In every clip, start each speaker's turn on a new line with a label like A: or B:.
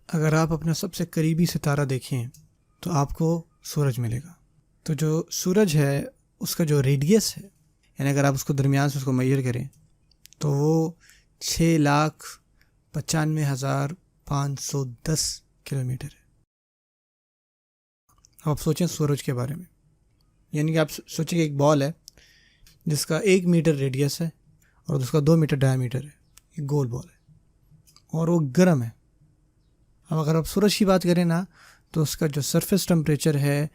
A: اگر آپ اپنا سب سے قریبی ستارہ دیکھیں تو آپ کو سورج ملے گا. تو جو سورج ہے اس کا جو ریڈیس ہے، یعنی اگر آپ اس کو درمیان سے اس کو میئر کریں تو وہ 6,95,510 کلومیٹر ہے. اب آپ سوچیں سورج کے بارے میں، یعنی کہ آپ سوچیں کہ ایک بال ہے جس کا 1 میٹر ریڈیس ہے اور اس کا 2 میٹر ڈایا میٹر ہے. ایک گول بال ہے اور وہ گرم ہے. اب اگر آپ سورج کی بات کریں نا تو اس کا جو سرفیس ٹمپریچر ہے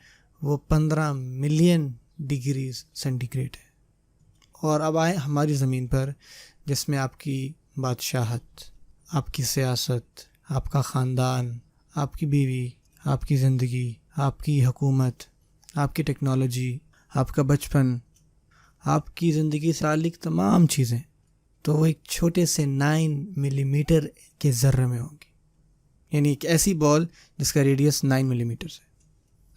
A: وہ 15 ملین ڈگری سینٹی گریڈ ہے. اور اب آئیں ہماری زمین پر، جس میں آپ کی بادشاہت، آپ کی سیاست، آپ کا خاندان، آپ کی بیوی، آپ کی زندگی، آپ کی حکومت، آپ کی ٹیکنالوجی، آپ کا بچپن، آپ کی زندگی سے متعلق تمام چیزیں تو وہ ایک چھوٹے سے 9 ملی میٹر کے ذرے میں ہوں گی. یعنی ایک ایسی بال جس کا ریڈیس 9 ملی میٹر ہے.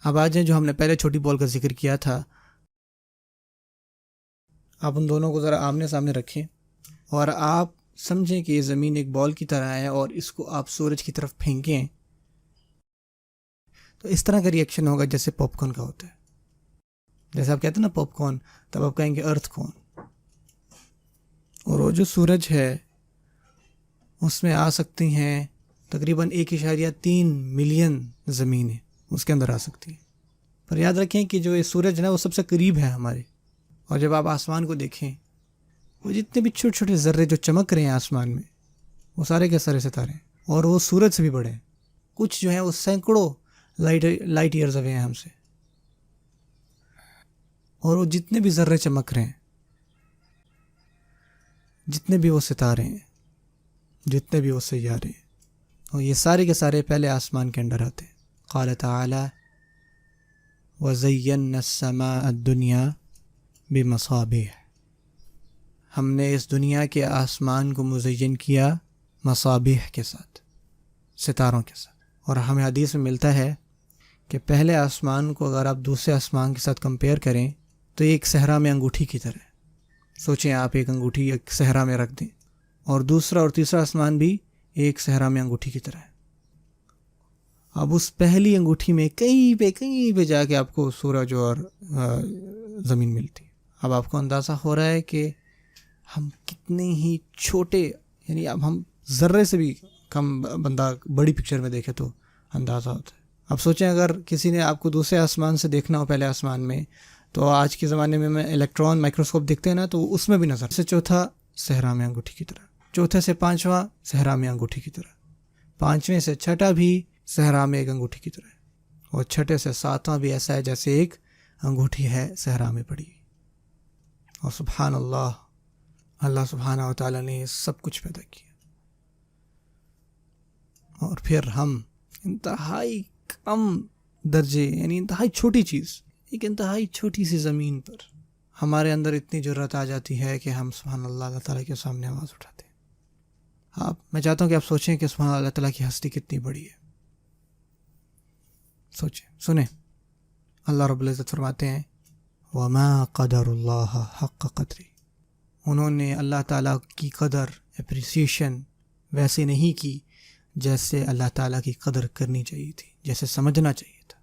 A: اب آ جائیں جو ہم نے پہلے چھوٹی بال کا ذکر کیا تھا، آپ ان دونوں کو ذرا آمنے سامنے رکھیں اور آپ سمجھیں کہ یہ زمین ایک بال کی طرح ہے اور اس کو آپ سورج کی طرف پھینکیں تو اس طرح کا ری ایکشن ہوگا جیسے پاپ کارن کا ہوتا ہے. جیسے آپ کہتے ہیں نا پاپ کارن، تب آپ کہیں گے ارتھ کون. اور وہ جو سورج ہے اس میں آ سکتی ہیں تقریباً 1.3 ملین زمینیں اس کے اندر آ سکتی ہیں. پر یاد رکھیں کہ جو یہ سورج ہے نا وہ سب سے قریب ہے ہمارے. اور جب آپ آسمان کو دیکھیں، وہ جتنے بھی چھوٹے چھوٹے ذرے جو چمک رہے ہیں آسمان میں، وہ سارے کے سارے ستارے ہیں اور وہ سورج سے بھی بڑے ہیں. کچھ جو ہیں وہ سینکڑوں لائٹ ایئرز اوے ہیں ہم سے. اور وہ جتنے بھی ذرے چمک رہے ہیں، جتنے بھی وہ ستارے ہیں، جتنے بھی وہ سیارے ہیں، اور یہ سارے کے سارے پہلے آسمان کے اندر آتے ہیں. قال تعالی وَزَيَّنَّا السَّمَاءَ الدُّنْيَا بِمَصَابِيحَ، ہم نے اس دنیا کے آسمان کو مزین کیا مصابیح کے ساتھ، ستاروں کے ساتھ. اور ہمیں حدیث میں ملتا ہے کہ پہلے آسمان کو اگر آپ دوسرے آسمان کے ساتھ کمپیئر کریں تو ایک صحرا میں انگوٹھی کی طرح ہے. سوچیں آپ ایک انگوٹھی ایک صحرا میں رکھ دیں اور دوسرا اور تیسرا آسمان بھی ایک صحرا میں انگوٹھی کی طرح ہے. اب اس پہلی انگوٹھی میں کہیں پہ جا کے آپ کو سورج اور زمین ملتی ہے. اب آپ کو اندازہ ہو رہا ہے کہ ہم کتنے ہی چھوٹے، یعنی اب ہم ذرے سے بھی کم بندہ بڑی پکچر میں دیکھے تو اندازہ ہوتا ہے. اب سوچیں اگر کسی نے آپ کو دوسرے آسمان سے دیکھنا ہو پہلے آسمان میں، تو آج کے زمانے میں الیکٹران مائکروسکوپ دیکھتے ہیں نا، تو اس میں بھی نظر سے چوتھا صحرا میں انگوٹھی کی طرح، چوتھے سے پانچواں صحرا میں انگوٹھی کی طرح، پانچویں سے چھٹا بھی صحرا میں ایک انگوٹھی کی طرح، اور چھٹے سے ساتواں بھی ایسا ہے جیسے ایک انگوٹھی ہے صحرا میں پڑی. اور سبحان اللہ، اللہ سبحانہ و تعالیٰ نے یہ سب کچھ پیدا کیا. اور پھر ہم انتہائی کم درجے، یعنی انتہائی چھوٹی چیز، ایک انتہائی چھوٹی سی زمین پر ہمارے اندر اتنی جرأت آ جاتی ہے کہ ہم سبحان اللہ اللہ تعالیٰ کے سامنے آواز اٹھاتے ہیں. میں چاہتا ہوں کہ آپ سوچیں کہ سبحان اللہ تعالیٰ کی ہستی کتنی بڑی ہے. سوچیں، سنیں، اللہ رب العزت فرماتے ہیں وَمَا قَدَرُ اللَّهَ حَقَّ قَدْرِهِ، انہوں نے اللہ تعالیٰ کی قدر، اپریسیشن ویسے نہیں کی جیسے اللہ تعالیٰ کی قدر کرنی چاہیے تھی، جیسے سمجھنا چاہیے تھا.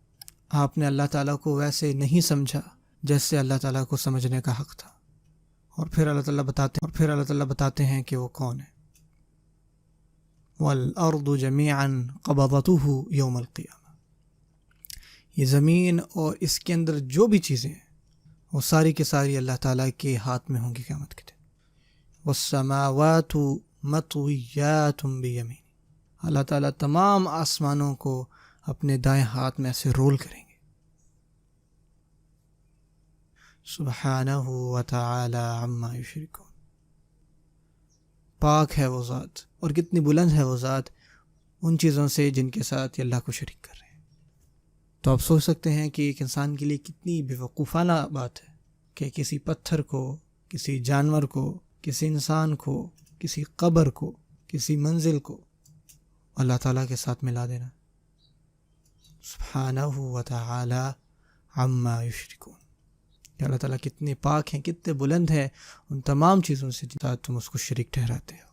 A: آپ نے اللہ تعالیٰ کو ویسے نہیں سمجھا جیسے اللہ تعالیٰ کو سمجھنے کا حق تھا. اور پھر اللہ تعالیٰ بتاتے ہیں کہ وہ کون ہے. وَالْأَرْضُ جَمِيعًا قَبَضَتُهُ يَوْمَ الْقِيَامَةِ، یہ زمین اور اس کے اندر جو بھی چیزیں ہیں وہ ساری کے ساری اللہ تعالیٰ کے ہاتھ میں ہوں گی قیامت کے دن. وَالسَّمَاوَاتُ مَطْوِيَّاتٌ بِيَمِينِهِ، اللہ تعالیٰ تمام آسمانوں کو اپنے دائیں ہاتھ میں سے رول کریں گے. سبحانہ وتعالی عما یشرکون، پاک ہے وہ ذات اور کتنی بلند ہے وہ ذات ان چیزوں سے جن کے ساتھ یہ اللہ کو شریک کر رہے ہیں. تو آپ سوچ سکتے ہیں کہ ایک انسان کے لیے کتنی بے وقوفانہ بات ہے کہ کسی پتھر کو، کسی جانور کو، کسی انسان کو، کسی قبر کو، کسی منزل کو اللہ تعالیٰ کے ساتھ ملا دینا. سبحانہ وتعالی عما یشرکون، کہ اللہ تعالیٰ کتنے پاک ہیں، کتنے بلند ہیں ان تمام چیزوں سے جن تم اس کو شریک ٹھہراتے ہو.